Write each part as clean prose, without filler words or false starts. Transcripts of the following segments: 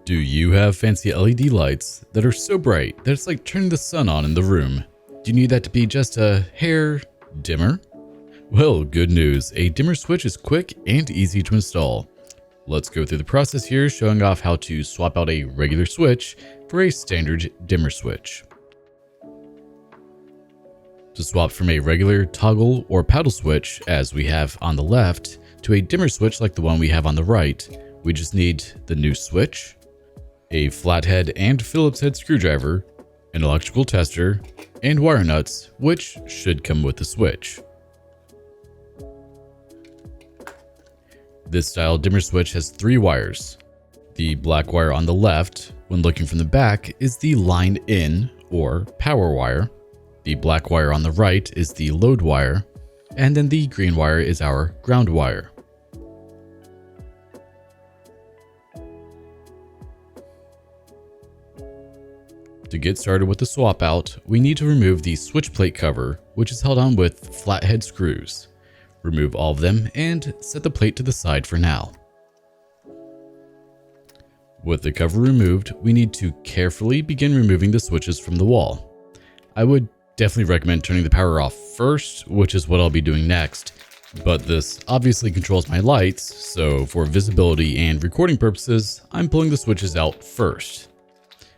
Do you have fancy LED lights that are so bright that it's like turning the sun on in the room? Do you need that to be just a hair dimmer? Well, good news. A dimmer switch is quick and easy to install. Let's go through the process here, showing off how to swap out a regular switch for a standard dimmer switch. To swap from a regular toggle or paddle switch, as we have on the left, to a dimmer switch like the one we have on the right, we just need the new switch, a flathead and Phillips head screwdriver, an electrical tester, and wire nuts, which should come with the switch. This style dimmer switch has 3 wires. The black wire on the left, when looking from the back, is the line in or power wire. The black wire on the right is the load wire, and then the green wire is our ground wire. To get started with the swap out, we need to remove the switch plate cover, which is held on with flathead screws. Remove all of them and set the plate to the side for now. With the cover removed, we need to carefully begin removing the switches from the wall. I would definitely recommend turning the power off first, which is what I'll be doing next, but this obviously controls my lights, so for visibility and recording purposes, I'm pulling the switches out first.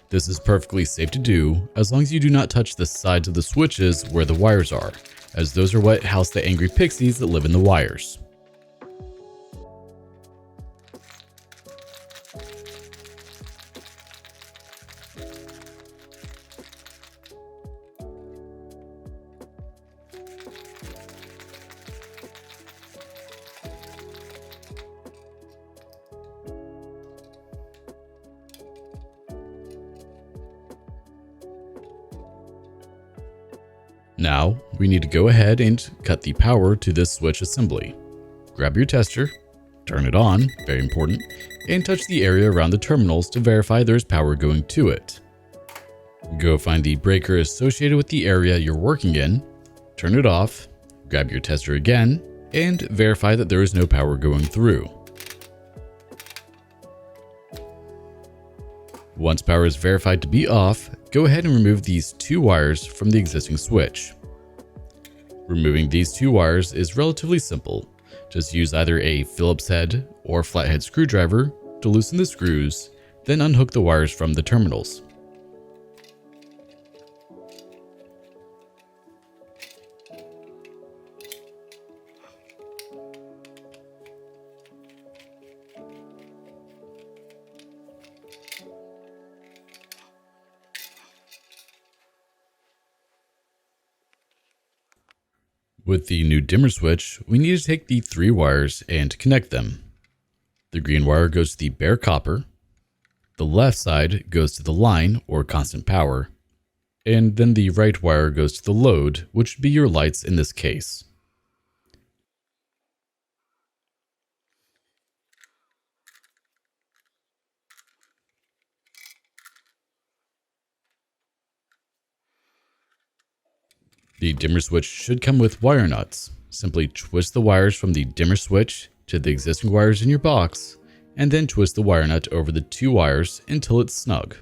This is perfectly safe to do, as long as you do not touch the sides of the switches where the wires are, as those are what house the angry pixies that live in the wires. Now, we need to go ahead and cut the power to this switch assembly. Grab your tester, turn it on, very important, and touch the area around the terminals to verify there's power going to it. Go find the breaker associated with the area you're working in, turn it off, grab your tester again, and verify that there is no power going through. Once power is verified to be off, go ahead and remove these 2 wires from the existing switch. Removing these 2 wires is relatively simple. Just use either a Phillips head or flathead screwdriver to loosen the screws, then unhook the wires from the terminals. With the new dimmer switch, we need to take the 3 wires and connect them. The green wire goes to the bare copper, the left side goes to the line or constant power, and then the right wire goes to the load, which would be your lights in this case. The dimmer switch should come with wire nuts. Simply twist the wires from the dimmer switch to the existing wires in your box, and then twist the wire nut over the 2 wires until it's snug.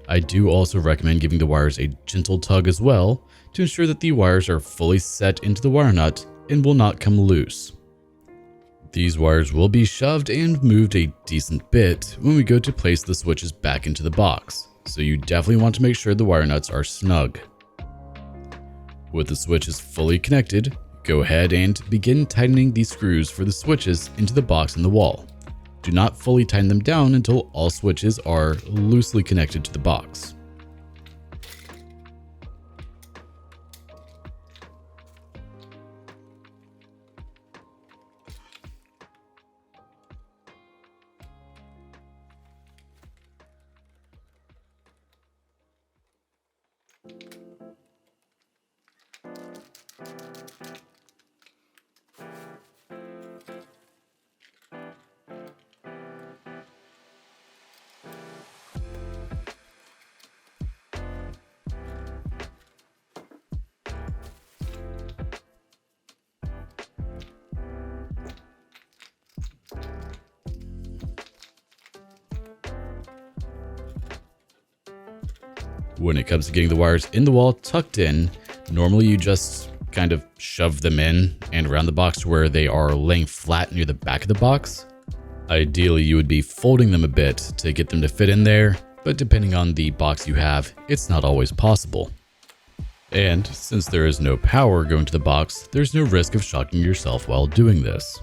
I do also recommend giving the wires a gentle tug as well to ensure that the wires are fully set into the wire nut and will not come loose. These wires will be shoved and moved a decent bit when we go to place the switches back into the box, so you definitely want to make sure the wire nuts are snug. With the switches fully connected, go ahead and begin tightening these screws for the switches into the box in the wall. Do not fully tighten them down until all switches are loosely connected to the box. When it comes to getting the wires in the wall tucked in, normally you just kind of shove them in and around the box to where they are laying flat near the back of the box. Ideally, you would be folding them a bit to get them to fit in there, but depending on the box you have, it's not always possible. And since there is no power going to the box, there's no risk of shocking yourself while doing this.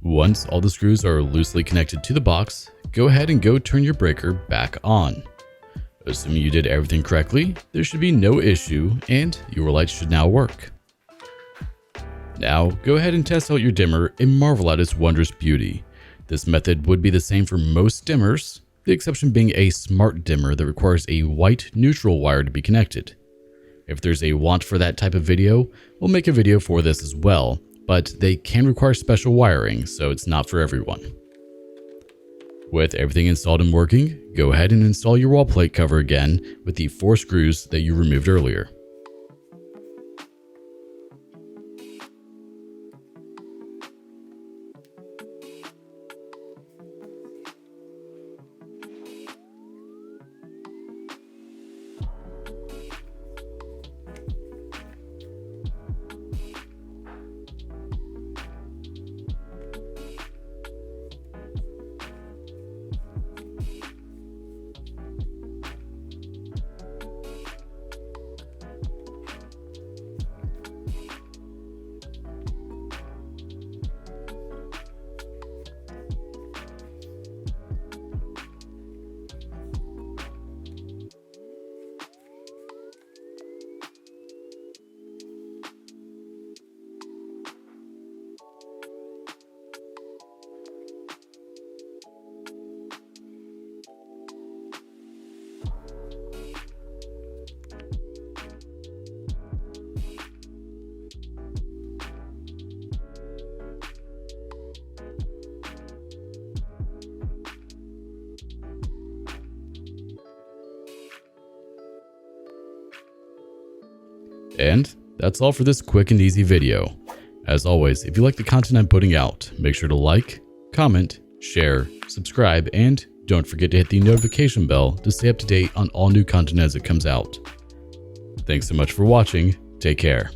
Once all the screws are loosely connected to the box, go ahead and turn your breaker back on. Assuming you did everything correctly, there should be no issue and your lights should now work. Now, go ahead and test out your dimmer and marvel at its wondrous beauty. This method would be the same for most dimmers, the exception being a smart dimmer that requires a white neutral wire to be connected. If there's a want for that type of video, we'll make a video for this as well, but they can require special wiring, so it's not for everyone. With everything installed and working, go ahead and install your wall plate cover again with the 4 screws that you removed earlier. And that's all for this quick and easy video. As always, if you like the content I'm putting out, make sure to like, comment, share, subscribe, and don't forget to hit the notification bell to stay up to date on all new content as it comes out. Thanks so much for watching. Take care.